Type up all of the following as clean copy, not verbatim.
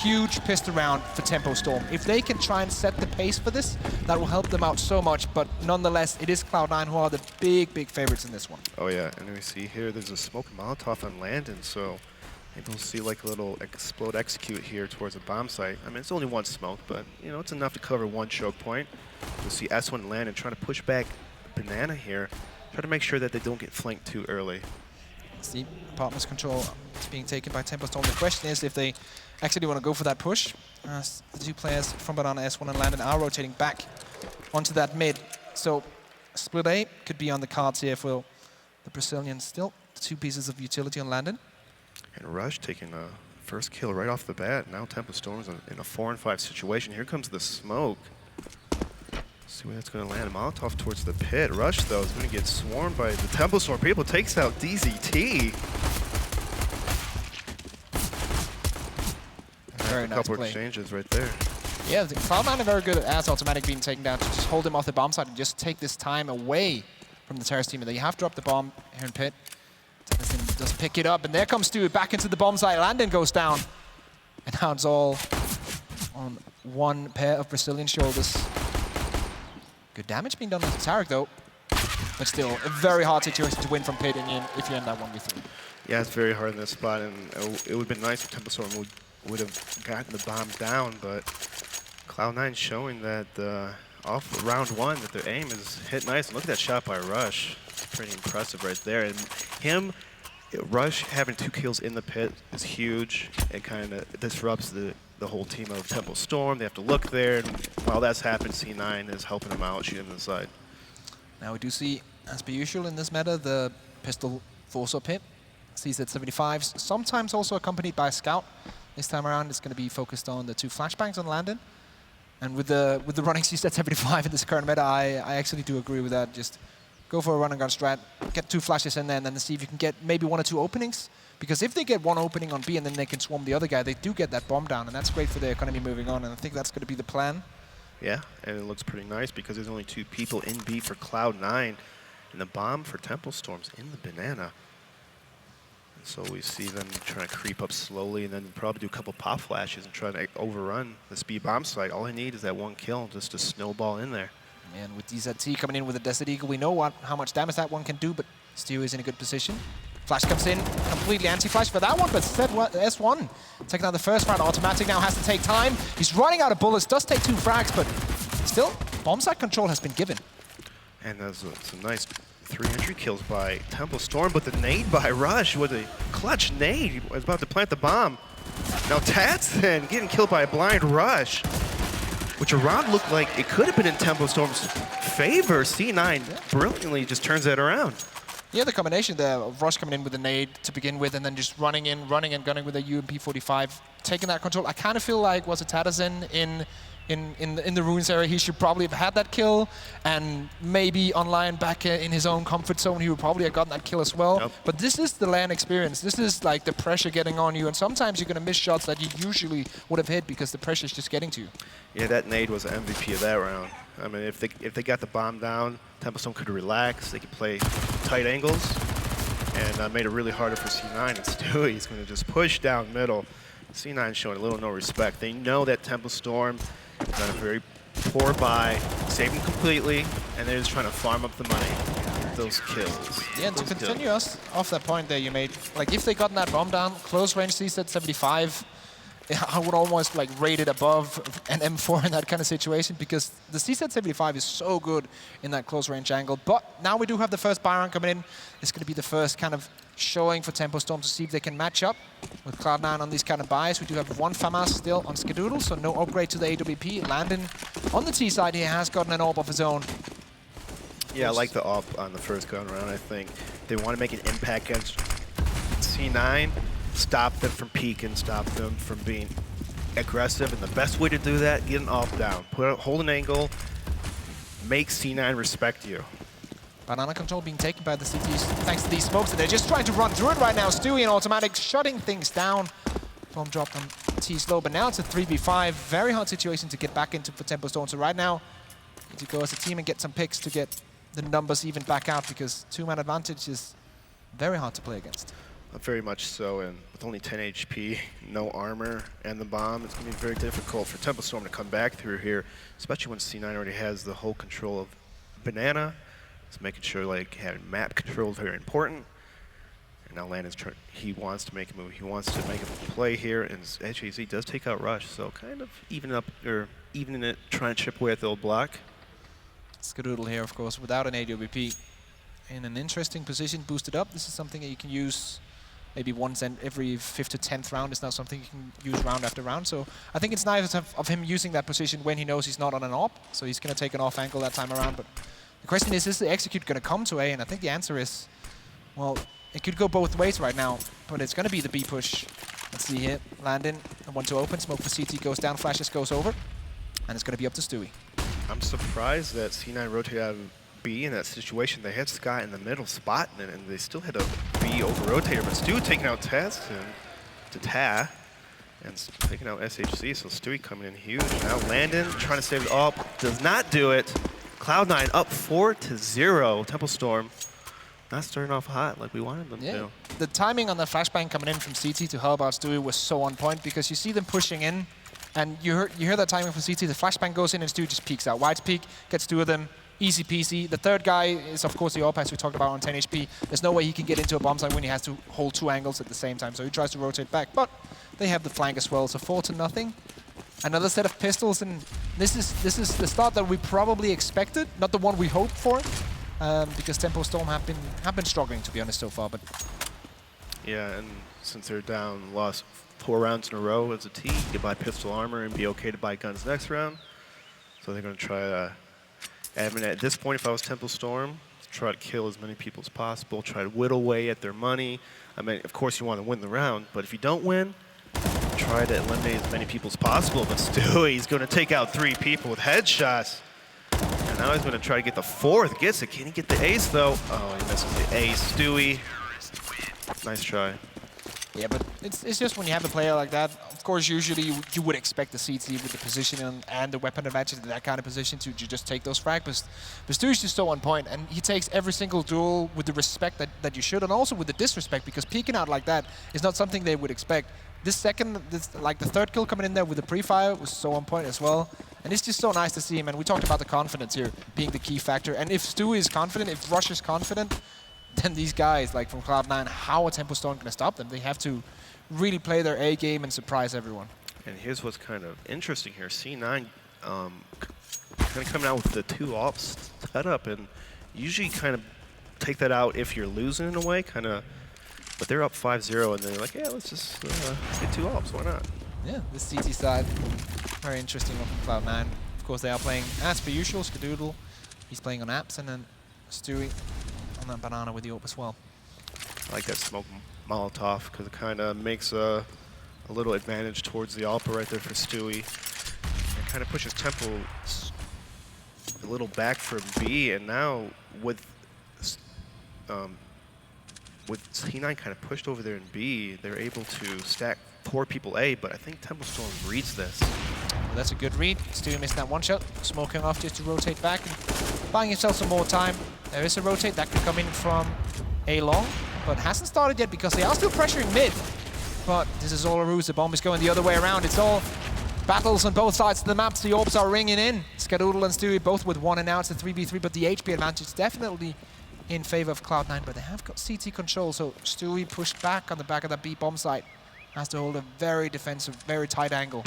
huge pistol round for Tempo Storm. If they can try and set the pace for this, that will help them out so much. But nonetheless, it is Cloud9 who are the big favorites in this one. Oh yeah, and we see here there's a smoke Molotov on Landon, so maybe we'll see like a little explode execute here towards a bomb site. I mean, it's only one smoke, but you know, it's enough to cover one choke point. We'll see S1 Landon trying to push back Banana here, try to make sure that they don't get flanked too early. See, apartments control is being taken by Tempo Storm. The question is if they actually want to go for that push. The two players from Banana, S1 and Landon, are rotating back onto that mid. So split A could be on the cards here for the Brazilians. Still 2 pieces of utility on Landon. And Rush taking a first kill right off the bat. Now Tempo Storm's in a 4-on-5 situation. Here comes the smoke. See where that's going to land. Molotov towards the pit. Rush, though, is going to get swarmed by the Tempo Storm. People takes out DZT. Very nice couple play. Exchanges right there. Yeah, the Cloud9 are very good as automatic being taken down to just hold him off the bomb site and just take this time away from the terrorist team. And they have dropped the bomb here in pit. Tennyson does pick it up, and there comes Stu back into the bomb site. Landon goes down. And now it's all on one pair of Brazilian shoulders. Good damage being done on Tarek, though. But still, a very hard situation to win from pit if you're in that 1v3. Yeah, it's very hard in this spot, and it would have been nice if Tempo Storm would have gotten the bomb down, but Cloud9 showing that off round 1 that their aim is hit nice. And look at that shot by Rush. Pretty impressive right there. And Rush having 2 kills in the pit is huge. It kind of disrupts the whole team of Tempo Storm. They have to look there, and while that's happened, C9 is helping them out, shooting inside. Now we do see, as per usual in this meta, the pistol force-up hit. CZ75s, sometimes also accompanied by a scout. This time around, it's going to be focused on the 2 flashbangs on Landon. And with the running CZ75 in this current meta, I actually do agree with that. Just go for a run and gun strat, get 2 flashes in there, and then see if you can get maybe 1 or 2 openings. Because if they get 1 opening on B and then they can swarm the other guy, they do get that bomb down, and that's great for their economy moving on. And I think that's going to be the plan. Yeah, and it looks pretty nice because there's only 2 people in B for Cloud9, and the bomb for Tempo Storm's in the banana. And so we see them trying to creep up slowly and then probably do a couple pop flashes and try to overrun the speed bomb site. All they need is that 1 kill just to snowball in there. And with DZT coming in with a Desert Eagle, we know how much damage that one can do, but Stu is in a good position. Flash comes in, completely anti-flash for that one, but S1 taking out the first round. Automatic now has to take time. He's running out of bullets, does take 2 frags, but still, bomb site control has been given. And that's some nice 3 entry kills by Tempo Storm, but the nade by Rush with a clutch nade. He was about to plant the bomb. Now Tatson getting killed by a blind Rush, which around looked like it could have been in Tempo Storm's favor. C9 brilliantly just turns that around. Yeah, the combination there of Rush coming in with a nade to begin with, and then just running and gunning with a UMP45, taking that control. I kind of feel like was it Tatterson in the Ruins area, he should probably have had that kill, and maybe online back in his own comfort zone, he would probably have gotten that kill as well. Yep. But this is the LAN experience. This is like the pressure getting on you, and sometimes you're going to miss shots that you usually would have hit because the pressure is just getting to you. Yeah, that nade was the MVP of that round. I mean, if they got the bomb down, Tempo Storm could relax. They could play tight angles, and made it really harder for C9. And Stewie's going to just push down middle. C9 showing a little no respect. They know that Tempo Storm done a very poor buy, saved them completely, and they're just trying to farm up the money. Those kills. Yeah, and to continue us off that point there you made, like if they gotten that bomb down, close range CZ75, I would almost like rate it above an M4 in that kind of situation because the CZ75 is so good in that close range angle. But now we do have the first buy round coming in. It's going to be the first kind of showing for Tempo Storm to see if they can match up with Cloud9 on these kind of buys. We do have 1 FAMAS still on Skadoodle, so no upgrade to the AWP. Landon on the T side, he has gotten an AWP of his own. Yeah, I like the AWP on the first gun round. I think they want to make an impact against C9. Stop them from peeking, stop them from being aggressive, and the best way to do that, get an AWP down. Hold an angle, make C9 respect you. Banana control being taken by the CTs thanks to these smokes, and they're just trying to run through it right now. Stewie and Automatic shutting things down. Bomb dropped on T slow, but now it's a 3v5. Very hard situation to get back into for Tempo Storm. So right now, need to go as a team and get some picks to get the numbers even back out because 2-man advantage is very hard to play against. Very much so, and with only 10 HP, no armor, and the bomb, it's going to be very difficult for Tempo Storm to come back through here, especially when C9 already has the whole control of Banana. It's making sure like having map control is very important. And now Landon's he wants to make a move. He wants to make a play here, and HAZ does take out Rush, so kind of evening it, trying to chip away at the old block. Skadoodle here, of course, without an AWP. In an interesting position, boosted up. This is something that you can use maybe once and every 5th to 10th round. It's not something you can use round after round. So I think it's nice of him using that position when he knows he's not on an AWP. So he's going to take an off angle that time around. But the question is the execute going to come to A? And I think the answer is, well, it could go both ways right now. But it's going to be the B push. Let's see here. Landon, the 1-2 open. Smoke for CT goes down. Flashes goes over. And it's going to be up to Stewie. I'm surprised that C9 rotated out of B in that situation. They had Scott in the middle spot, and they still had a B over rotator, but Stu taking out Test and to Ta, and taking out SHC, so Stewie coming in huge. Now Landon trying to save it up, does not do it. Cloud9 up 4-0. Tempo Storm not starting off hot like we wanted them to. The timing on the flashbang coming in from CT to help out Stewie was so on point, because you see them pushing in, and you hear that timing from CT. The flashbang goes in and Stewie just peeks out. Wide peek, gets two of them. Easy peasy. The third guy is, of course, the AWP, as we talked about, on 10 HP. There's no way he can get into a bomb site when he has to hold two angles at the same time, so he tries to rotate back. But they have the flank as well, so 4-0. Another set of pistols, and this is the start that we probably expected, not the one we hoped for, because Tempo Storm have been struggling, to be honest, so far. But yeah, and since they're down, lost 4 rounds in a row as a team, you buy pistol armor and be okay to buy guns next round. So they're going to try. I mean, at this point, if I was Tempo Storm, try to kill as many people as possible, try to whittle away at their money. I mean, of course, you want to win the round, but if you don't win, try to eliminate as many people as possible. But Stewie's going to take out 3 people with headshots. And now he's going to try to get the 4th. Gets it. Can he get the ace, though? Oh, he misses the ace. Stewie, nice try. yeah, but it's just when you have a player like that, of course, usually you would expect the CT with the position and the weapon advantage in that kind of position to just take those frags. But Stewie's just so on point, and he takes every single duel with the respect that you should, and also with the disrespect, because peeking out like that is not something they would expect. Like the third kill coming in there with the pre-fire was so on point as well. And it's just so nice to see him, and we talked about the confidence here being the key factor. And if Stewie is confident, if Rush is confident, then these guys, like from Cloud9, how are Tempo Storm going to stop them? They have to really play their A game and surprise everyone. And here's what's kind of interesting here. C9 kind of coming out with the 2 ops setup, and usually kind of take that out if you're losing in a way, kind of. But they're up 5-0, and they're like, yeah, let's just get 2 ops. Why not? Yeah, the CT side, very interesting one from Cloud9. Of course, they are playing, as per usual, Skadoodle. He's playing on apps, and then Stewie on that banana with the AWP as well. I like that smoke Molotov, because it kind of makes a little advantage towards the Alpha right there for Stewie. It kind of pushes Tempo a little back from B, and now with C9 kind of pushed over there in B, they're able to stack 4 people A, but I think Tempo Storm reads this. Well, that's a good read. Stewie missed that one shot, smoking off just to rotate back and buying himself some more time. There is a rotate that could come in from A long, but hasn't started yet because they are still pressuring mid. But this is all a ruse. The bomb is going the other way around. It's all battles on both sides of the maps. The orbs are ringing in. Skadoodle and Stewie both with 1 and now it's a 3v3, but the HP advantage is definitely in favor of Cloud9, but they have got CT control, so Stewie pushed back on the back of that B bomb site. Has to hold a very defensive, very tight angle.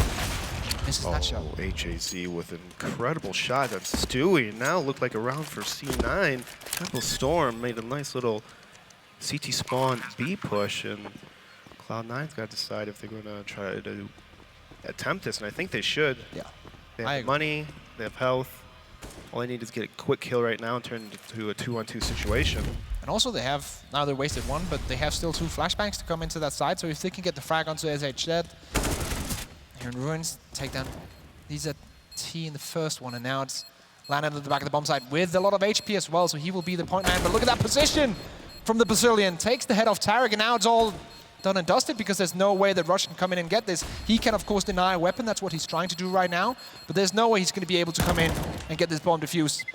Misses that shot. HAZ with an incredible shot. That's Stewie. Now looked like a round for C9. Tempo Storm made a nice little CT spawn B push, and Cloud9's got to decide if they're going to try to attempt this, and I think they should. Yeah. They have money, they have health. All they need is get a quick kill right now and turn it into a 2-on-2 situation. And also they have, now they wasted 1, but they have still 2 flashbangs to come into that side, so if they can get the frag onto SH dead, here in Ruins, take down, he's at T in the first one, and now it's landed at the back of the bomb site with a lot of HP as well, so he will be the point man. But look at that position from the Brazilian, takes the head off Tarek, and now it's all done and dusted because there's no way that Rush can come in and get this. He can, of course, deny a weapon. That's what he's trying to do right now. But there's no way he's going to be able to come in and get this bomb defused.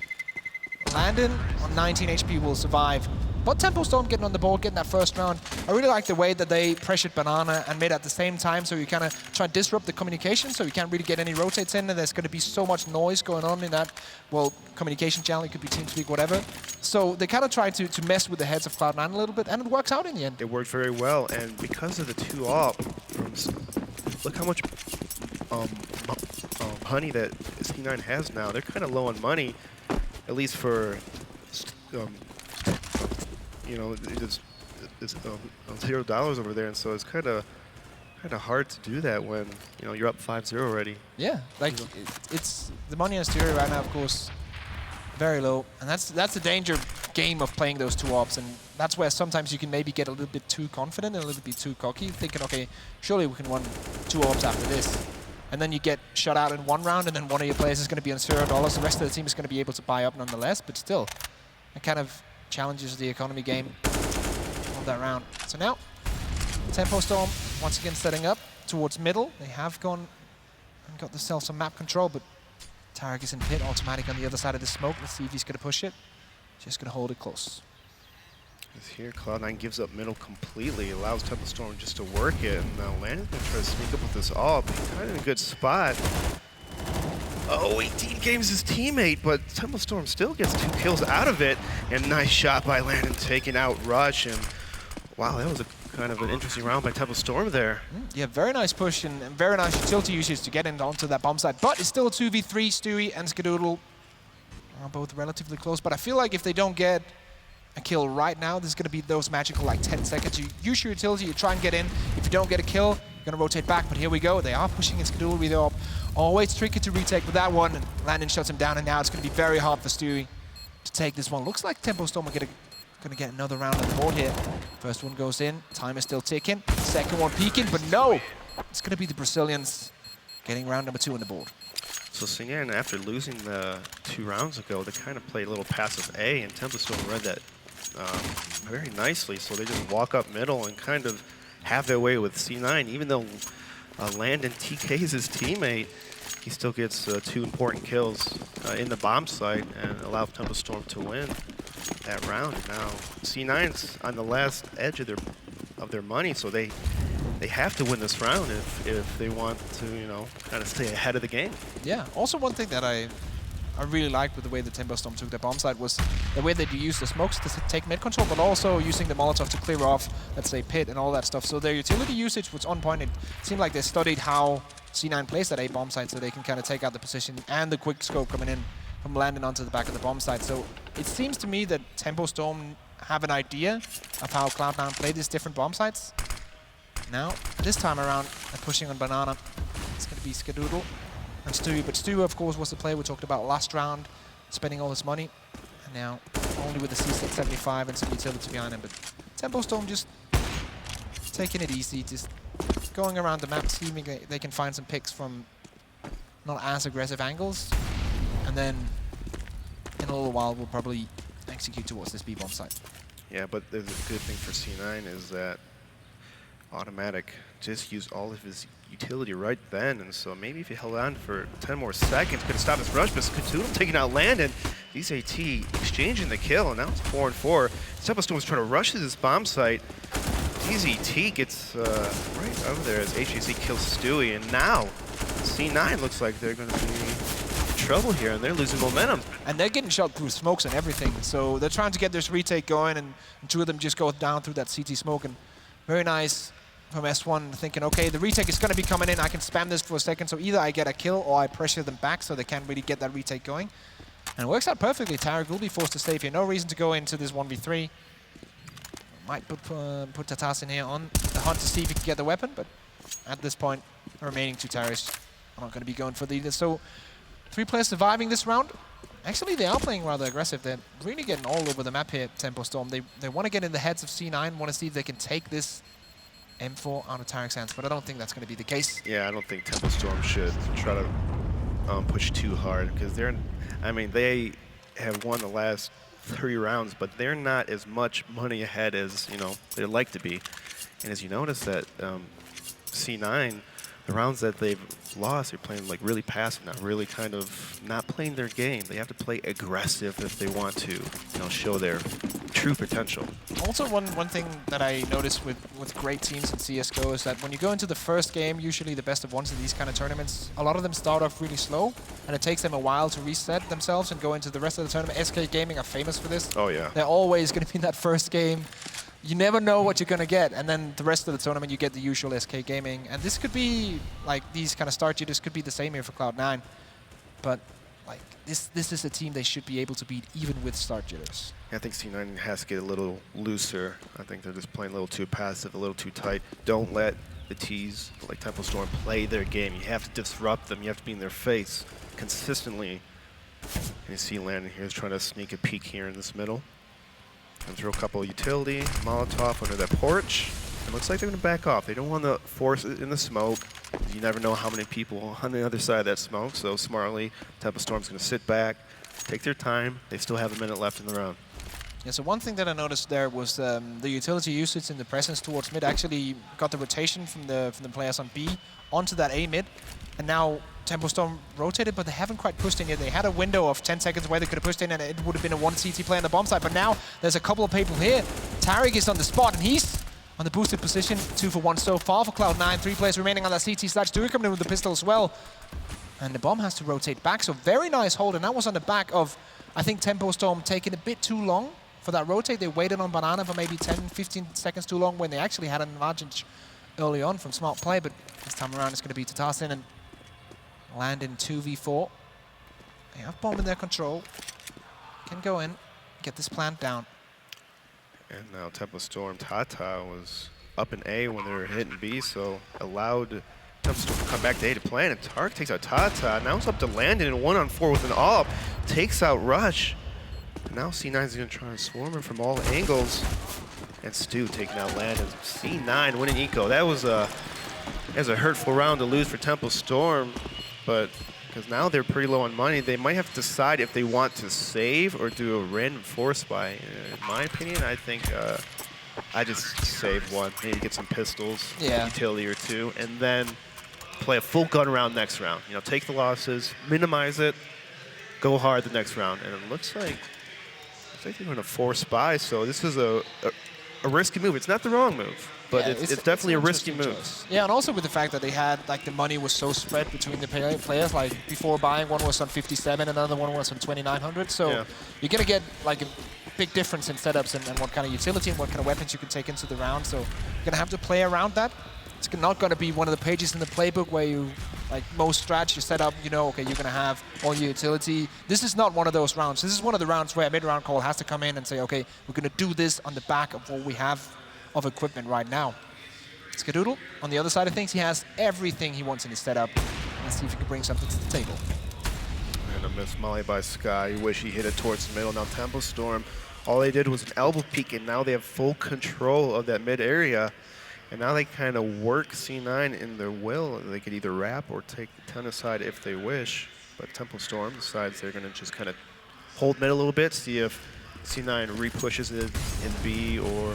Landon on 19 HP will survive. But Tempo Storm getting on the board, getting that first round. I really like the way that they pressured Banana and mid at the same time, so you kind of try and disrupt the communication, so you can't really get any rotates in, and there's going to be so much noise going on in that, well, communication channel. It could be TeamSpeak, whatever. So they kind of try to mess with the heads of Cloud9 a little bit, and it works out in the end. It worked very well, and because of the 2-op, look how much honey that C9 has now. They're kind of low on money, at least for, you know, it's $0 over there, and so it's kind of hard to do that when, you know, you're up 5-0 already. Yeah, like it's the money on Stereo right now, of course, very low, and that's the danger game of playing those 2-ops, and that's where sometimes you can maybe get a little bit too confident and a little bit too cocky, thinking, okay, surely we can win 2-ops after this. And then you get shut out in one round, and then one of your players is going to be on $0. The rest of the team is going to be able to buy up nonetheless, but still, it kind of challenges the economy game of that round. So now, Tempo Storm once again setting up towards middle. They have gone and got themselves some map control, but Tarek is in pit, automatic on the other side of the smoke. Let's see if he's going to push it. Just going to hold it close. Here, Cloud9 gives up middle completely, allows Tempo Storm just to work it, and now Landon's going to try to sneak up with this AWP. He's kind of in a good spot. Oh, 18 games his teammate, but Tempo Storm still gets 2 kills out of it, and nice shot by Landon taking out Rush, and wow, that was a kind of an interesting round by Tempo Storm there. Yeah, very nice push and very nice utility usage to get onto that bomb site, but it's still a 2v3. Stewie and Skadoodle are both relatively close, but I feel like if they don't get a kill right now, there's going to be those magical like 10 seconds. You use your utility, you try and get in. If you don't get a kill, you're going to rotate back, but here we go. They are pushing in Skadoodle with the AWP. Always tricky to retake with that one, and Landon shuts him down, and now it's going to be very hard for Stewie to take this one. Looks like Tempo Storm are going to get another round on the board here. First one goes in, time is still ticking. Second one peeking, but no! It's going to be the Brazilians getting round number 2 on the board. So Singan, after losing the 2 rounds ago, they kind of played a little passive A, and Tempo Storm read that very nicely. So they just walk up middle and kind of have their way with C9. Even though Landon TK's his teammate, he still gets 2 important kills in the bomb site and allows Tempo Storm to win that round. And now C9's on the last edge of their money, so they have to win this round if they want to, you know, kind of stay ahead of the game. Yeah. Also, one thing that I really liked with the way the Tempo Storm took their bomb site was the way that you use the smokes to take mid control, but also using the Molotov to clear off, let's say, pit and all that stuff. So their utility usage was on point. It seemed like they studied how C9 plays that A bomb site, so they can kind of take out the position and the quick scope coming in from landing onto the back of the bomb site. So it seems to me that Tempo Storm have an idea of how Cloud9 play these different bomb sites. Now, this time around, they're pushing on Banana. It's going to be Skadoodle and Stewie, but Stewie, of course, was the player we talked about last round, spending all his money, and now only with the C675 and some utility behind him. But Tempo Storm just taking it easy, just going around the map, seeing they can find some picks from not as aggressive angles, and then in a little while we'll probably execute towards this B-bomb site. Yeah, but there's a good thing for C9 is that Automatic just used all of his utility right then, and so maybe if he held on for 10 more seconds, could have stopped his rush, but Skadoodle taking out Landon. DZT exchanging the kill, and now it's 4-4. Tempo Storm was trying to rush to this bomb site. DZT gets right over there as HAC kills Stewie, and now C9 looks like they're going to be in trouble here, and they're losing momentum. And they're getting shot through smokes and everything, so they're trying to get this retake going, and 2 of them just go down through that CT smoke, and very nice from S1, thinking, okay, the retake is going to be coming in. I can spam this for a second, so either I get a kill or I pressure them back so they can't really get that retake going. And it works out perfectly. Tarek will be forced to save here. No reason to go into this 1v3. Might put Tatas in here on the hunt to see if he can get the weapon, but at this point, the remaining 2 Tareks are not going to be going for the either. So 3 players surviving this round. Actually, they are playing rather aggressive. They're really getting all over the map here, Tempo Storm. They want to get in the heads of C9, want to see if they can take this M4 out of Tarek's hands, but I don't think that's going to be the case. Yeah, I don't think Tempo Storm should try to push too hard, because they have won the last 3 rounds, but they're not as much money ahead as, you know, they'd like to be. And as you notice that C9, the rounds that they've lost, they're playing like really passive, not really kind of not playing their game. They have to play aggressive if they want to, you know, show their true potential. Also, one thing that I noticed with great teams in CSGO is that when you go into the first game, usually the best of ones in these kind of tournaments, a lot of them start off really slow, and it takes them a while to reset themselves and go into the rest of the tournament. SK Gaming are famous for this. Oh, yeah. They're always going to be in that first game. You never know what you're going to get, and then the rest of the tournament, you get the usual SK Gaming. And this could be, like, these kind of start jitters could be the same here for Cloud9. But, like, this is a team they should be able to beat even with start jitters. I think C9 has to get a little looser. I think they're just playing a little too passive, a little too tight. Don't let the T's, like Temple Storm, play their game. You have to disrupt them. You have to be in their face consistently. And you see Landon here is trying to sneak a peek here in this middle. And throw a couple of utility, Molotov under that porch. It looks like they're going to back off. They don't want to force it in the smoke. You never know how many people on the other side of that smoke. So smartly, Temple Storm's going to sit back, take their time. They still have a minute left in the round. Yeah, so one thing that I noticed there was the utility usage in the presence towards mid actually got the rotation from the players on B onto that A mid. And now Temple Storm rotated, but they haven't quite pushed in yet. They had a window of 10 seconds where they could have pushed in, and it would have been a 1 CT play on the bomb side. But now there's a couple of people here. Tariq is on the spot, and he's on the boosted position. 2 for 1 so far for Cloud9. 3 players remaining on that CT sledge. Dewey coming in with the pistol as well. And the bomb has to rotate back, so very nice hold. And that was on the back of, I think, Temple Storm taking a bit too long for that rotate. They waited on Banana for maybe 10, 15 seconds too long when they actually had an advantage early on from smart play. But this time around, it's going to be Tatasin and Landon 2v4. They have bomb in their control. Can go in, get this plant down. And now Temple Storm, Tata was up in A when they were hitting B, so allowed Temple Storm to come back to A to plan. And Tark takes out Tata. Now it's up to Landon in 1-on-4 with an AWP. Takes out Rush. And now C9 is going to try and swarm him from all angles. And Stu taking out Landon. C9 winning eco. That was a hurtful round to lose for Temple Storm. But because now they're pretty low on money, they might have to decide if they want to save or do a random force buy. In my opinion, I think I just save one, maybe get some pistols, utility or two, and then play a full gun round next round. You know, take the losses, minimize it, go hard the next round. And it looks like they're going to force buy, so this is a risky move. It's not the wrong move. But yeah, it's definitely a risky move. Choice. Yeah, and also with the fact that they had, like, the money was so spread between the players. Like, before buying, one was on 57, another one was on 2,900. So you're going to get, like, a big difference in setups and what kind of utility and what kind of weapons you can take into the round. So you're going to have to play around that. It's not going to be one of the pages in the playbook where you, like, most strats, you set up, you know, okay, you're going to have all your utility. This is not one of those rounds. This is one of the rounds where a mid-round call has to come in and say, okay, we're going to do this on the back of what we have of equipment right now. Skadoodle, on the other side of things, he has everything he wants in his setup. Let's see if he can bring something to the table. And a miss molly by Sky. You wish he hit it towards the middle. Now Temple Storm, all they did was an elbow peek, and now they have full control of that mid area. And now they kind of work C9 in their will. They could either wrap or take the 10 aside if they wish. But Temple Storm decides they're going to just kind of hold mid a little bit, see if C9 re-pushes it in B or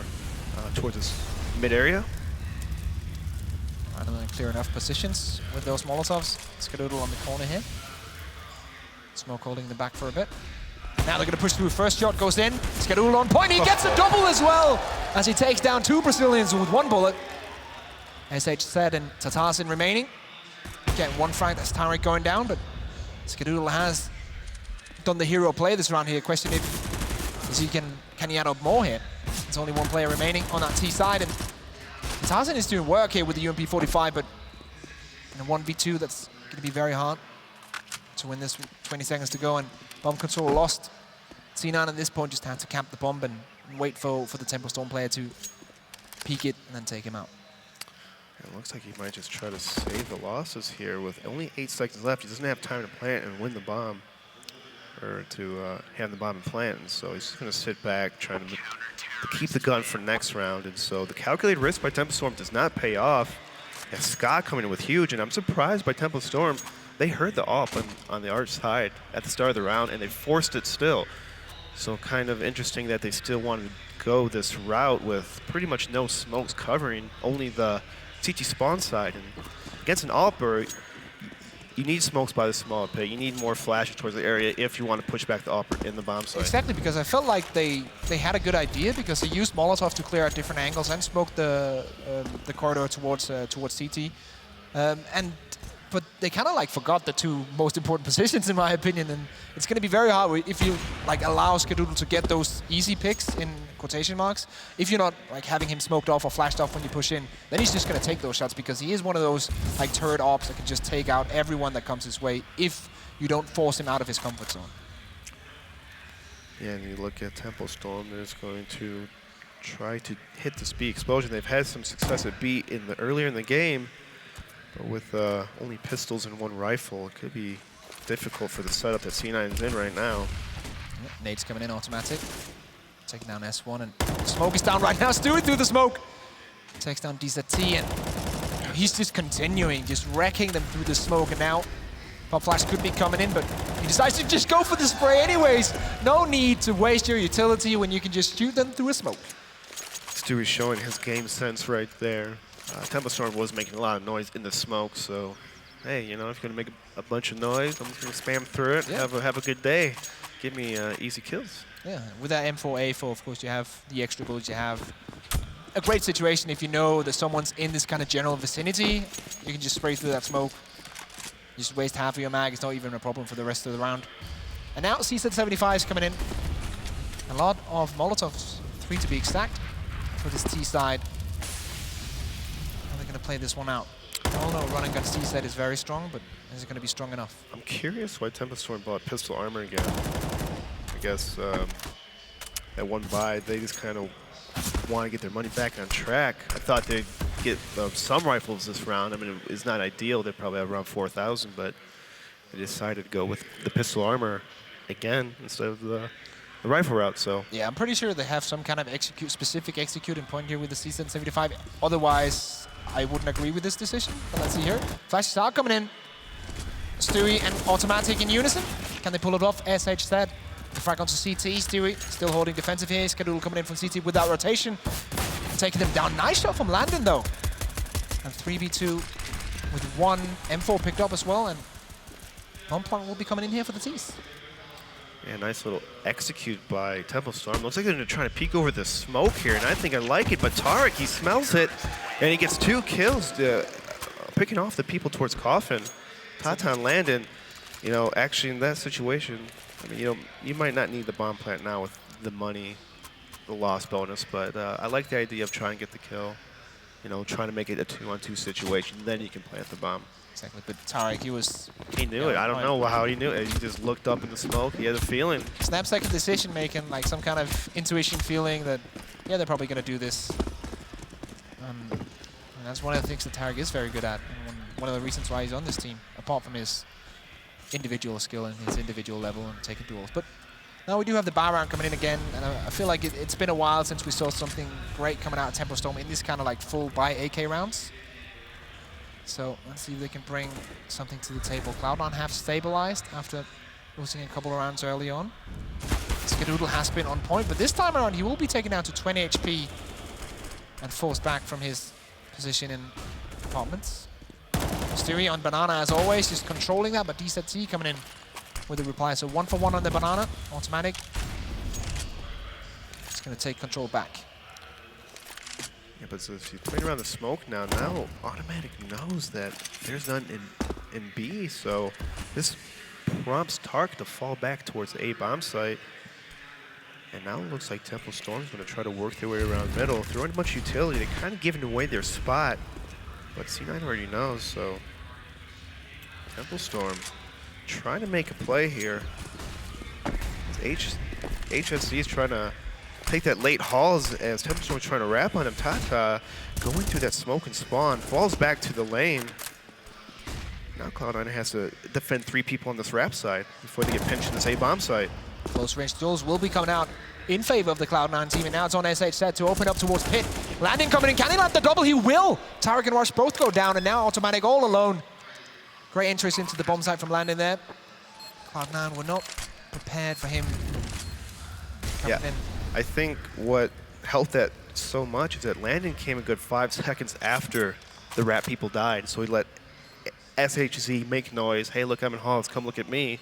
towards this mid area. Finally clear enough positions with those Molotovs. Skadoodle on the corner here. Smoke holding them back for a bit. Now they're going to push through. First shot goes in. Skadoodle on point. He gets a double as well as he takes down 2 Brazilians with 1 bullet. SH said and Tatasin remaining. Getting 1 frag. That's Tariq going down, but Skadoodle has done the hero play this round here. Question if can he add up more here? There's only 1 player remaining on that T side, and Tatasin is doing work here with the UMP45, but in a 1v2, that's going to be very hard to win this. 20 seconds to go, and bomb control lost. C9 at this point just had to camp the bomb and wait for the Temple Storm player to peek it and then take him out. It looks like he might just try to save the losses here with only 8 seconds left. He doesn't have time to plant and win the bomb, or to hand the bomb and plant. And so he's just going to sit back, trying to keep the gun for next round. And so the calculated risk by Temple Storm does not pay off. And Scott coming in with huge, and I'm surprised by Temple Storm. They heard the AWP on the arch side at the start of the round, and they forced it still. So kind of interesting that they still wanted to go this route with pretty much no smokes covering, only the CT spawn side. And against an AWPer, you need smokes by the small pit. You need more flashes towards the area if you want to push back the upper in the bomb site. Exactly, because I felt like they had a good idea because they used Molotov to clear out different angles and smoked the corridor towards CT. But they kind of like forgot the two most important positions in my opinion, and it's going to be very hard if you like allow Skadoodle to get those easy picks in quotation marks. If you're not like having him smoked off or flashed off when you push in, then he's just going to take those shots because he is one of those like turret ops that can just take out everyone that comes his way if you don't force him out of his comfort zone. Yeah, and you look at Temple Storm, there's going to try to hit the speed explosion. They've had some success at B earlier in the game. But with only pistols and one rifle, it could be difficult for the setup that C9 is in right now. Yep, Nate's coming in automatic. Taking down S1, and smoke is down right now. Stewie through the smoke. Takes down DZT, and he's just continuing, just wrecking them through the smoke. And now Pop Flash could be coming in, but he decides to just go for the spray anyways. No need to waste your utility when you can just shoot them through a smoke. Stewie's showing his game sense right there. Temple Storm was making a lot of noise in the smoke, so hey, you know, if you're gonna make a bunch of noise, I'm just gonna spam through it. Yeah. Have a good day. Give me easy kills. Yeah, with that M4A4, of course, you have the extra bullets. You have a great situation if you know that someone's in this kind of general vicinity. You can just spray through that smoke. You just waste half of your mag. It's not even a problem for the rest of the round. And now CZ75 is coming in. A lot of Molotovs, 3 to be exact, for this T side. Going to play this one out. All know run and gun C set is very strong, but is it going to be strong enough? I'm curious why Temple Storm bought pistol armor again. I guess at one buy, they just kind of want to get their money back on track. I thought they'd get some rifles this round. I mean, it's not ideal. They probably have around 4,000, but they decided to go with the pistol armor again instead of the rifle route. So yeah, I'm pretty sure they have some kind of specific executing point here with the CZ75. Otherwise, I wouldn't agree with this decision, but let's see here. Flash start coming in. Stewie and automatic in unison. Can they pull it off? SH said. The frag onto CT. Stewie still holding defensive here. Skadoodle coming in from CT with that rotation. And taking them down. Nice shot from Landon though. And 3v2 with one M4 picked up as well. And Nonplunk will be coming in here for the T's. Yeah, nice little execute by Temple Storm. Looks like they're trying to peek over the smoke here, and I think I like it, but Tarek, he smells it, and he gets 2 kills, picking off the people towards Coffin. Tata and Landon, you know, actually in that situation, I mean, you know, you might not need the bomb plant now with the money, the loss bonus, but I like the idea of trying to get the kill, you know, trying to make it a 2-on-2 situation, then you can plant the bomb. Exactly, but Tarek, he knew it. I don't know how he knew it. He just looked up in the smoke. He had a feeling. Snap-second decision-making, like some kind of intuition feeling that, yeah, they're probably going to do this. And that's one of the things that Tarek is very good at, and one of the reasons why he's on this team, apart from his individual skill and his individual level and taking duels. But now we do have the bar round coming in again, and I feel like it's been a while since we saw something great coming out of Temple Storm in this kind of like full buy AK rounds. So let's see if they can bring something to the table. Cloud9 have stabilized after losing a couple of rounds early on. Skadoodle has been on point, but this time around he will be taken down to 20 HP and forced back from his position in apartments. Stewie on banana as always, just controlling that, but DZT coming in with the reply. So 1 for 1 on the banana, automatic. It's going to take control back. Yeah, but so if you play around the smoke now Automatic knows that there's none in B, so this prompts Tark to fall back towards the A bomb site. And now it looks like Temple Storm's going to try to work their way around middle, throwing a bunch of utility. They're kind of giving away their spot, but C9 already knows, so Temple Storm trying to make a play here. HSC is trying to take that late haul as Temple Storm is trying to wrap on him. Tata going through that smoke and spawn, falls back to the lane. Now Cloud9 has to defend 3 people on this wrap side before they get pinched in this A-bomb site. Close range duels will be coming out in favor of the Cloud9 team, and now it's on SH set to open up towards Pit. Landing coming in, can he land the double? He will! Tarek and Rush both go down, and now Automatic all alone. Great interest into the bomb site from Landing there. Cloud9 were not prepared for him coming in. I think what helped that so much is that Landon came a good 5 seconds after the Rat people died, so he let SHZ, make noise. Hey, look, I'm in halls. Come look at me.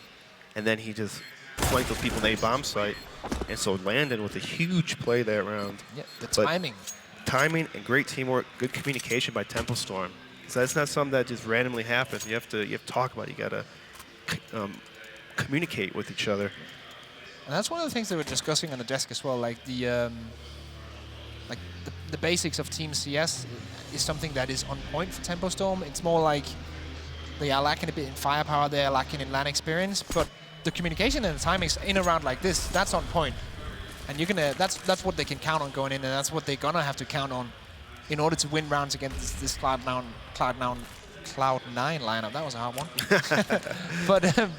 And then he just flanked those people in the A-bomb site. And so Landon with a huge play that round. Yeah, the But timing. timing and great teamwork, good communication by Temple Storm. So that's not something that just randomly happens. You have to talk about it. You got to communicate with each other. And that's one of the things they were discussing on the desk as well. Like the basics of Team CS is something that is on point for Tempo Storm. It's more like they are lacking a bit in firepower, they are lacking in LAN experience, but the communication and the timings in a round like this, that's on point. And you're gonna that's what they can count on going in, and that's what they're gonna have to count on in order to win rounds against this Cloud9 lineup. That was a hard one.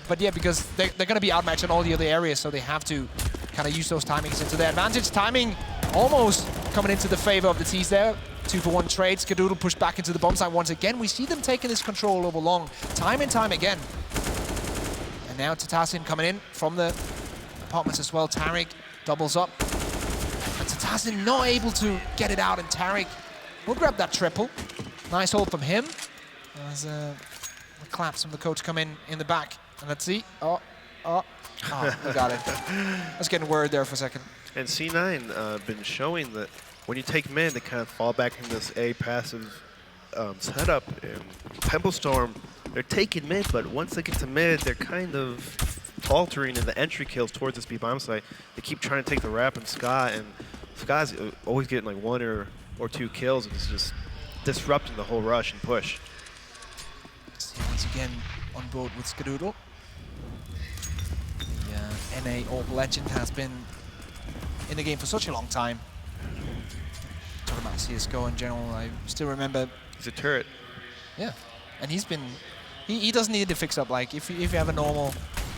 but yeah, because they're going to be outmatched in all the other areas, so they have to kind of use those timings into their advantage. Timing almost coming into the favor of the T's there. 2-for-1 trade. Skadoodle pushed back into the bomb site once again. We see them taking this control over long, time and time again. And now Tatasin coming in from the apartments as well. Tariq doubles up. And Tatasin not able to get it out, and Tariq will grab that triple. Nice hold from him. As the claps from the coach come in the back. And let's see. Oh, we got it. I was getting worried there for a second. And C9 been showing that when you take mid, they kind of fall back in this A passive setup. And Temple Storm, they're taking mid, but once they get to mid, they're kind of faltering in the entry kills towards this B bomb site. They keep trying to take the rap and Ska, and Ska's always getting like 1 or 2 kills, and it's just disrupting the whole rush and push. See once again on board with Skadoodle. The NA Orb legend has been in the game for such a long time. Talking about CSGO in general, I still remember. He's a turret. Yeah, and he's been. He doesn't need to fix up. Like if you have a normal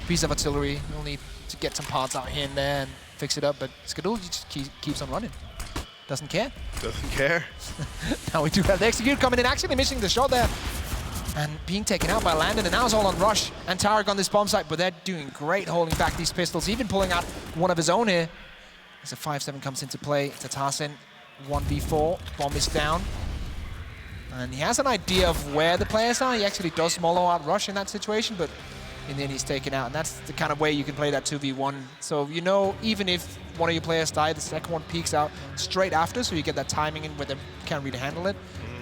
piece of artillery, you'll need to get some parts out here and there and fix it up. But Skadoodle just keeps on running. Doesn't care. Doesn't care. Now we do have the Execute coming in, actually missing the shot there. And being taken out by Landon, and now it's all on Rush and Tarek on this bomb site, but they're doing great holding back these pistols, even pulling out one of his own here. As a 5-7 comes into play, Tatasin, 1v4, bomb is down. And he has an idea of where the players are. He actually does mollow out Rush in that situation, but in the end he's taken out. And that's the kind of way you can play that 2v1. So you know, even if one of your players die, the second one peeks out straight after, so you get that timing in where they can't really handle it.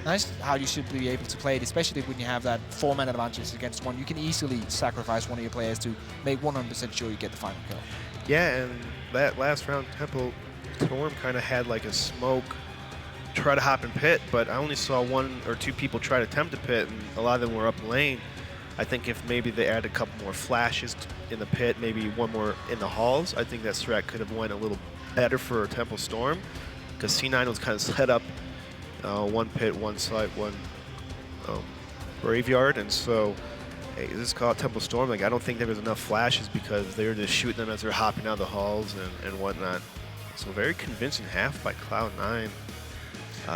That's how you should be able to play it, especially when you have that 4-man advantage against one. You can easily sacrifice one of your players to make 100% sure you get the final kill. Yeah, and that last round, Temple Storm kind of had like a smoke, try to hop in pit, but I only saw 1 or 2 people try to attempt a pit, and a lot of them were up lane. I think if maybe they add a couple more flashes in the pit, maybe 1 more in the halls, I think that strat could have went a little better for Temple Storm, because C9 was kind of set up 1 pit, 1 site, 1 graveyard, and so hey, this is called Temple Storm. Like I don't think there was enough flashes because they were just shooting them as they're hopping out of the halls and whatnot. So very convincing half by Cloud9.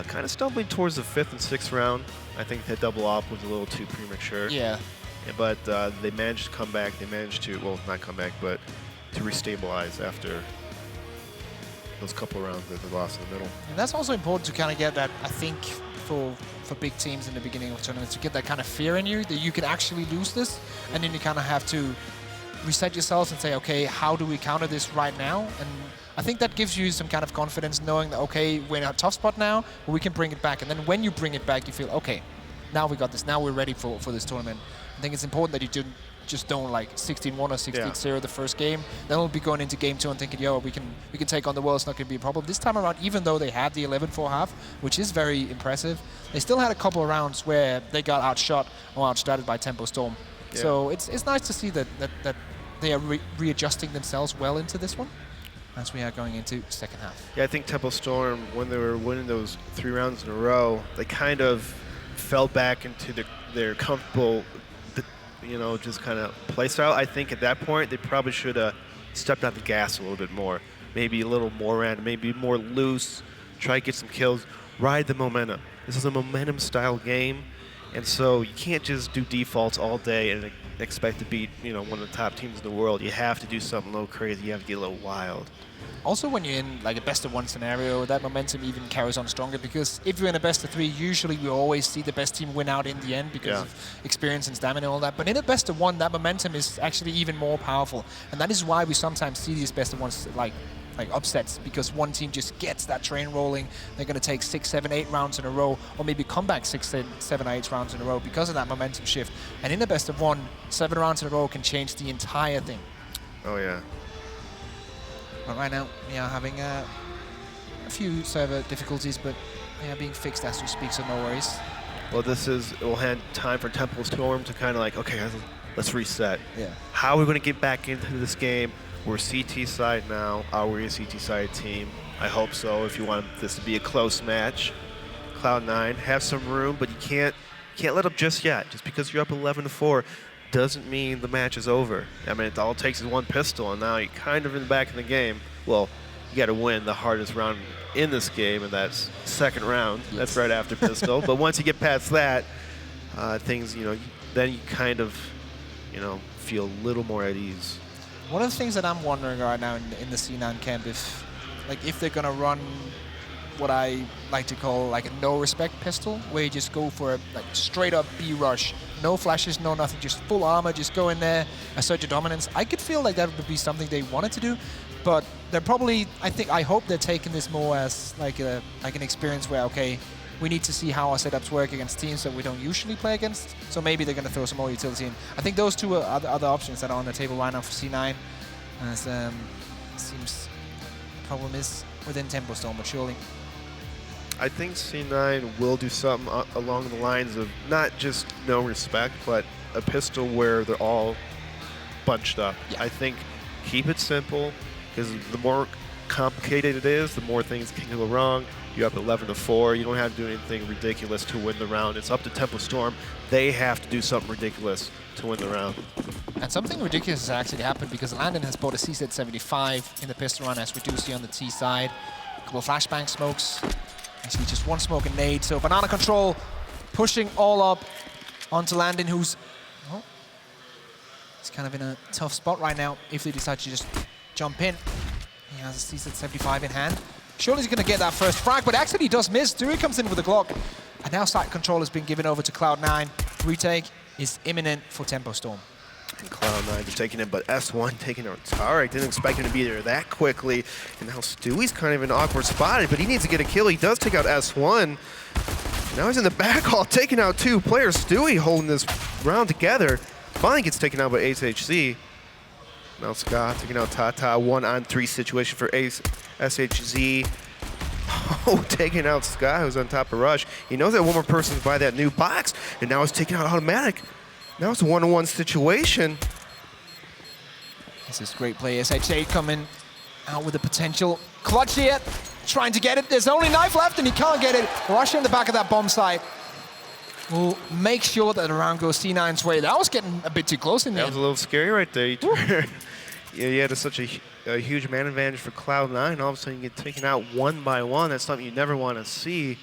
Kind of stumbling towards the 5th and 6th round. I think that double off was a little too premature. Yeah. But they managed to come back. They managed to, well, not come back, but to restabilize after those couple of rounds that they lost in the middle. And that's also important to kind of get that, I think, for big teams in the beginning of tournaments, to get that kind of fear in you that you can actually lose this, and then you kind of have to reset yourselves and say, okay, how do we counter this right now? And I think that gives you some kind of confidence knowing that, okay, we're in a tough spot now, but we can bring it back. And then when you bring it back, you feel, okay, now we got this, now we're ready for this tournament. I think it's important that you just don't like 16-1 or 16-0 the first game. Then we'll be going into game 2 and thinking, yo, we can take on the world. It's not going to be a problem. This time around, even though they had the 11-4 half, which is very impressive, they still had a couple of rounds where they got outshot or outstrated by Tempo Storm. Yeah. So it's nice to see that they are readjusting themselves well into this one as we are going into second half. Yeah, I think Tempo Storm, when they were winning those 3 rounds in a row, they kind of fell back into their comfortable, just kind of play style. I think at that point they probably should have stepped on the gas a little bit more, maybe a little more random, maybe more loose, try to get some kills, ride the momentum. This is a momentum style game, And so you can't just do defaults all day and expect to beat, one of the top teams in the world. You have to do something a little crazy. You have to get a little wild. Also, when you're in like a best-of-1 scenario, that momentum even carries on stronger, because if you're in a best-of-3, usually we always see the best team win out in the end because of experience and stamina and all that. But in a best-of-1, that momentum is actually even more powerful. And that is why we sometimes see these best-of-1s like upsets, because one team just gets that train rolling. They're going to take 6, 7, 8 rounds in a row, or maybe come back 6, 7, 8 rounds in a row because of that momentum shift. And in a best-of-1, 7 rounds in a row can change the entire thing. Oh, yeah. But right now, we are having a few server difficulties, but they are being fixed as we speak, so no worries. Well, we'll have time for Temple Storm to kind of like, okay, let's reset. Yeah. How are we going to get back into this game? We're CT side now. Are we a CT side team? I hope so. If you want this to be a close match, Cloud9 have some room, but you can't let up just yet. Just because you're up 11-4 doesn't mean the match is over. I mean, it all takes is one pistol, and now you're kind of in the back of the game. Well, you got to win the hardest round in this game, and that's second round. Yes. That's right after pistol. But once you get past that, things, then you kind of, feel a little more at ease. One of the things that I'm wondering right now in the C9 camp, if they're gonna run what I like to call like a no-respect pistol, where you just go for a straight-up B rush, no flashes, no nothing, just full armor, just go in there, assert your dominance. I could feel like that would be something they wanted to do, but they're probably, I hope they're taking this more as like an experience where, okay, we need to see how our setups work against teams that we don't usually play against, so maybe they're going to throw some more utility in. I think those two are other options that are on the table right now for C9, as seems the problem is within Tempo Storm, but surely. I think C9 will do something along the lines of not just no respect, but a pistol where they're all bunched up. Yeah. I think keep it simple, because the more complicated it is, the more things can go wrong. You're up 11-4. You don't have to do anything ridiculous to win the round. It's up to Tempo Storm. They have to do something ridiculous to win the round. And something ridiculous has actually happened, because Landon has bought a CZ75 in the pistol run, as we do see on the T side. A couple of flashbang smokes. Actually, just one smoke and nade. So banana control pushing all up onto Landon, who's he's kind of in a tough spot right now if they decide to just jump in. He has a CZ75 in hand. Surely he's going to get that first frag, but actually he does miss. Dewey comes in with a Glock. And now site control has been given over to Cloud9. Retake is imminent for Tempo Storm. And Cloud9 is taking him, but S1 taking out Tarek. Didn't expect him to be there that quickly. And now Stewie's kind of in an awkward spot, but he needs to get a kill. He does take out S1. Now he's in the back hall, taking out 2 players. Stewie holding this round together. Finally gets taken out by HHZ. Now Scott taking out Tata. 1-on-3 situation for SHZ. Oh, taking out Scott, who's on top of Rush. He knows that one more person's by that new box, and now he's taking out Automatic. Now it's a 1-on-1 situation. This is great play. SHZ coming out with a potential clutch here, trying to get it. There's only knife left, and he can't get it. Rush in the back of that bomb site will make sure that the round goes C9's way. That was getting a bit too close in there. That was a little scary right there. You had such a huge man advantage for Cloud9. All of a sudden, you get taken out one by one. That's something you never want to see.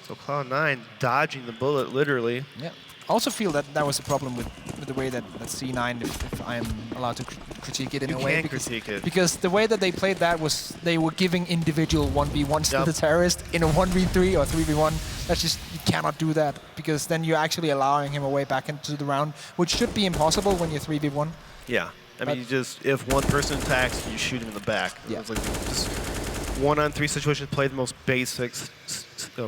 So Cloud9 dodging the bullet, literally. Yeah. I also feel that that was a problem with the way that C9, if I'm allowed to critique it in a way. You can critique it. Because the way that they played that was they were giving individual 1v1s to the terrorist in a 1v3 or 3v1. That's just, you cannot do that, because then you're actually allowing him a way back into the round, which should be impossible when you're 3v1. Yeah. I mean, if one person attacks, you shoot him in the back. Yeah. It's like just 1-on-3 situations, play the most basics,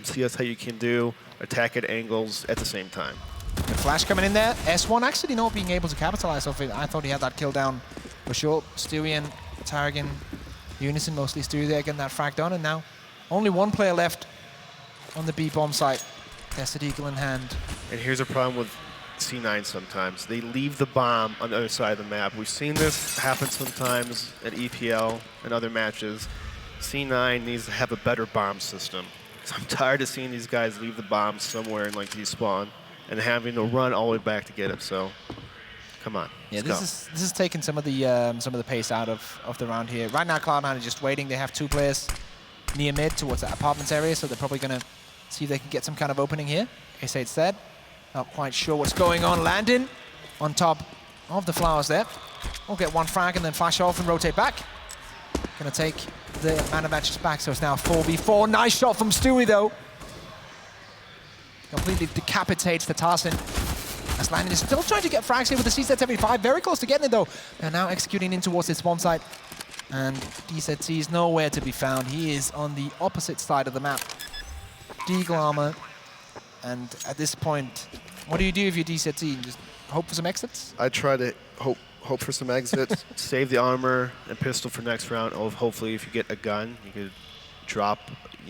CS how you can do, attack at angles at the same time. The flash coming in there. S1 actually not being able to capitalize off it. I thought he had that kill down for sure. Stewie and Tarragon, Unison mostly. Stewie there getting that frag done, and now only one player left on the B bomb site. Desert Eagle in hand. And here's a problem with C9 sometimes. They leave the bomb on the other side of the map. We've seen this happen sometimes at EPL and other matches. C9 needs to have a better bomb system. I'm tired of seeing these guys leave the bomb somewhere in like despawn and having to run all the way back to get it. So, come on. Yeah, this is taking some of the pace out of the round here. Right now, Cloud9 are just waiting. They have 2 players near mid towards the apartments area, so they're probably gonna see if they can get some kind of opening here. Ace8 said. Not quite sure what's going on. Landing on top of the flowers there. We'll get one frag and then flash off and rotate back. Gonna take the man advantage back, so it's now 4v4. Nice shot from Stewie though. Completely decapitates the Tarsin. As Landon is still trying to get frags here with the CZ75. Very close to getting it though. They're now executing in towards this bomb site. And DZT is nowhere to be found. He is on the opposite side of the map. Deagle armor. And at this point, what do you do if you're DZT? Just hope for some exits? I try to hope for some exits, save the armor and pistol for next round. Hopefully, if you get a gun, you could drop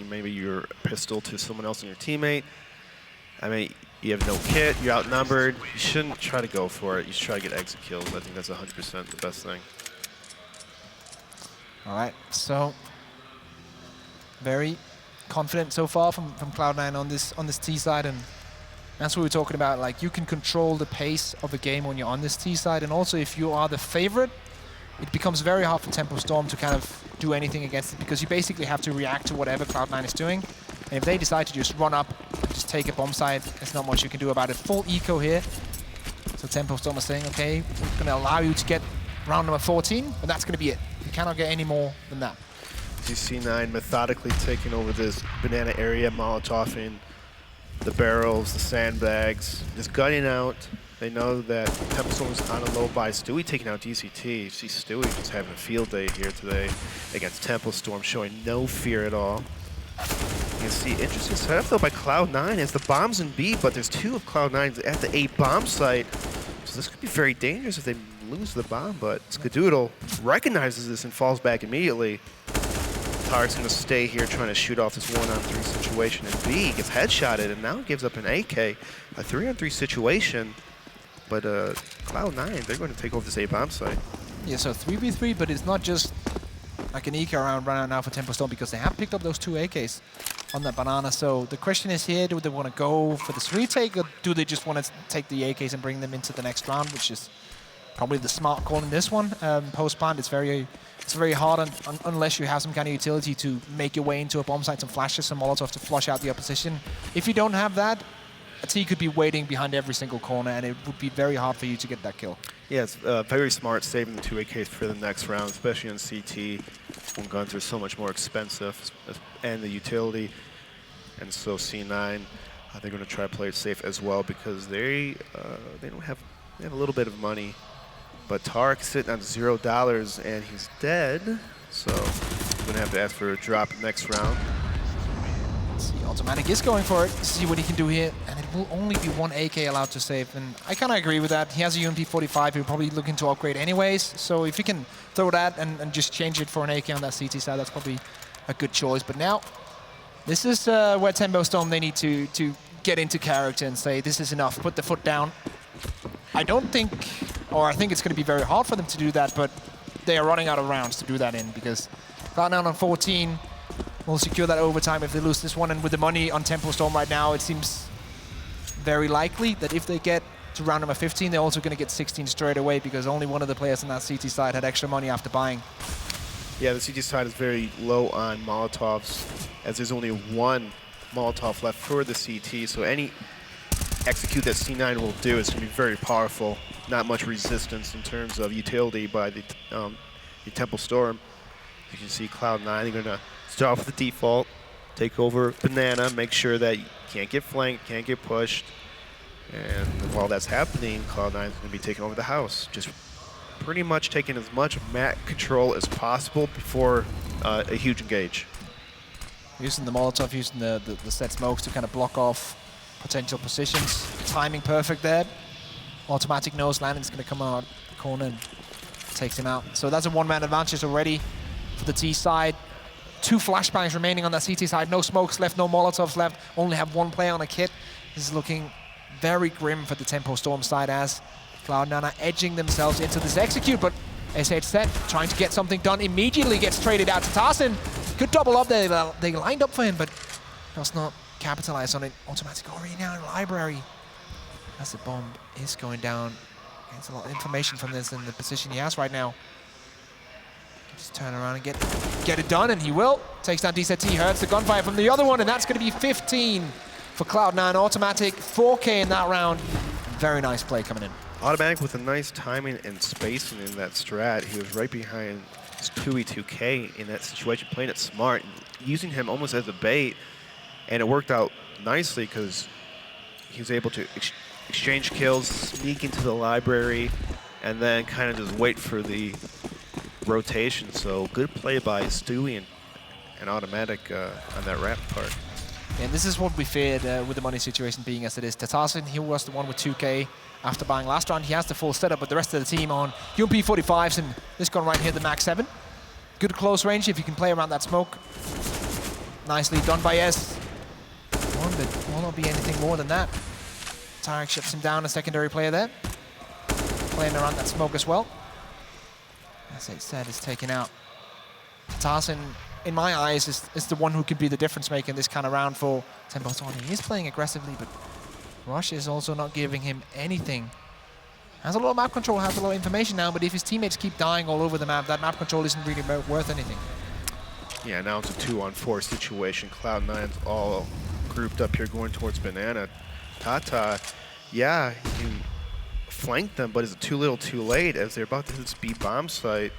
maybe your pistol to someone else in your teammate. I mean, you have no kit, you're outnumbered. You shouldn't try to go for it. You should try to get exit kills. I think that's 100% the best thing. All right, so very confident so far from Cloud9 on this T side, and that's what we were talking about. Like, you can control the pace of a game when you're on this T side, and also if you are the favorite, it becomes very hard for Tempo Storm to kind of do anything against it, because you basically have to react to whatever Cloud9 is doing. And if they decide to just run up and just take a bomb site, there's not much you can do about it. Full eco here. So Tempo Storm is saying, okay, we're going to allow you to get round number 14, but that's going to be it. You cannot get any more than that. C9 methodically taking over this banana area, Molotoving the barrels, the sandbags, just gutting out. They know that Tempo Storm is on a low buy. Stewie taking out DCT. You see Stewie just having a field day here today against Tempo Storm, showing no fear at all. You can see interesting setup though by Cloud9 as the bomb's in B, but there's two of Cloud9's at the A bomb site. So this could be very dangerous if they lose the bomb, but Skadoodle recognizes this and falls back immediately. Tarek's going to stay here trying to shoot off this 1-on-3 situation, and B gets headshotted and now gives up an AK. A 3-on-3 situation, but Cloud9, they're going to take over this A bomb site. Yeah, so 3v3, but it's not just like an eco round run out now for Tempo Storm, because they have picked up those two AKs on that banana. So the question is here, do they want to go for this retake, or do they just want to take the AKs and bring them into the next round, which is probably the smart call in this one. Post-plant, it's very hard unless you have some kind of utility to make your way into a bomb site, some flashes, some Molotov to flush out the opposition. If you don't have that, a T could be waiting behind every single corner, and it would be very hard for you to get that kill. Yeah, it's very smart saving the two AKs for the next round, especially on CT when guns are so much more expensive, and the utility. And so C9, they're going to try to play it safe as well, because they have a little bit of money. But Tarek's sitting on $0 and he's dead, so he's going to have to ask for a drop next round. See, Automatic is going for it to see what he can do here, and it will only be one AK allowed to save, and I kind of agree with that. He has a UMP-45, he'll probably looking to upgrade anyways, so if you can throw that and just change it for an AK on that CT side, that's probably a good choice. But now, this is where Tempo Storm, they need to get into character and say, this is enough, put the foot down. I think it's going to be very hard for them to do that, but they are running out of rounds to do that in, because Cloud9 on 14 will secure that overtime if they lose this one, and with the money on Tempo Storm right now, it seems very likely that if they get to round number 15, they're also going to get 16 straight away, because only one of the players on that CT side had extra money after buying. Yeah, the CT side is very low on Molotovs, as there's only one Molotov left for the CT, so any execute that C9 will do is going to be very powerful. Not much resistance in terms of utility by the Tempo Storm. You can see Cloud9, they're going to start off with the default, take over banana, make sure that you can't get flanked, can't get pushed. And while that's happening, Cloud9 is going to be taking over the house. Just pretty much taking as much map control as possible before a huge engage. Using the Molotov, using the set smokes to kind of block off potential positions. Timing perfect there. Automatic knows Landon's going to come out the corner and takes him out. So that's a one-man advantage already for the T side. 2 flashbangs remaining on that CT side. No smokes left, no Molotovs left. Only have 1 player on a kit. This is looking very grim for the Tempo Storm side, as Cloud9 are edging themselves into this execute, but SH set trying to get something done immediately, gets traded out to Tarsin. Good double up there. They lined up for him, but does not capitalize on it. Automatic already now in library. As the bomb is going down. Gets a lot of information from this in the position he has right now. Just turn around and get it done, and he will. Takes down DZT, hurts the gunfire from the other one, and that's going to be 15 for Cloud9. Automatic, 4K in that round. Very nice play coming in. Automatic with a nice timing and spacing in that strat. He was right behind his 2E2K in that situation, playing it smart, using him almost as a bait. And it worked out nicely because he was able to exchange kills, sneak into the library, and then kind of just wait for the rotation. So good play by Stewie and Automatic on that wrap part. And this is what we feared with the money situation being as it is. Tatasin, he was the one with 2K. After buying last round, he has the full setup, but the rest of the team on UMP45s and this gun right here, the Max 7. Good close range if you can play around that smoke. Nicely done by S. But will not be anything more than that. Tarek shuts him down, a secondary player there. Playing around that smoke as well. As I said, it's taken out. Tatasin, in my eyes, is the one who could be the difference maker in this kind of round for Temboton. He is playing aggressively, but Rush is also not giving him anything. Has a lot of map control, has a lot of information now, but if his teammates keep dying all over the map, that map control isn't really worth anything. Yeah, now it's a 2-on-4 situation. Cloud9's all grouped up here going towards Banana. Tata, yeah, he flanked them, but is it too little too late as they're about to hit this B bomb site.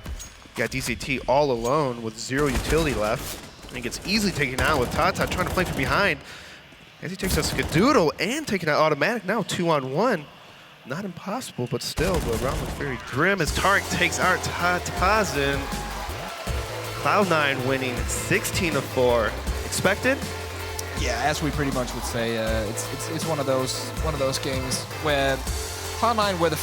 Got DCT all alone with 0 utility left. And he gets easily taken out with Tata trying to flank from behind. As he takes out Skadoodle and taking out Automatic, now 2-on-1. Not impossible, but still, the round looks very grim as Tarek takes out Tatazin. Cloud9 winning 16-4. Expected? Yeah, as we pretty much would say, it's one of those games where Cloud9 were the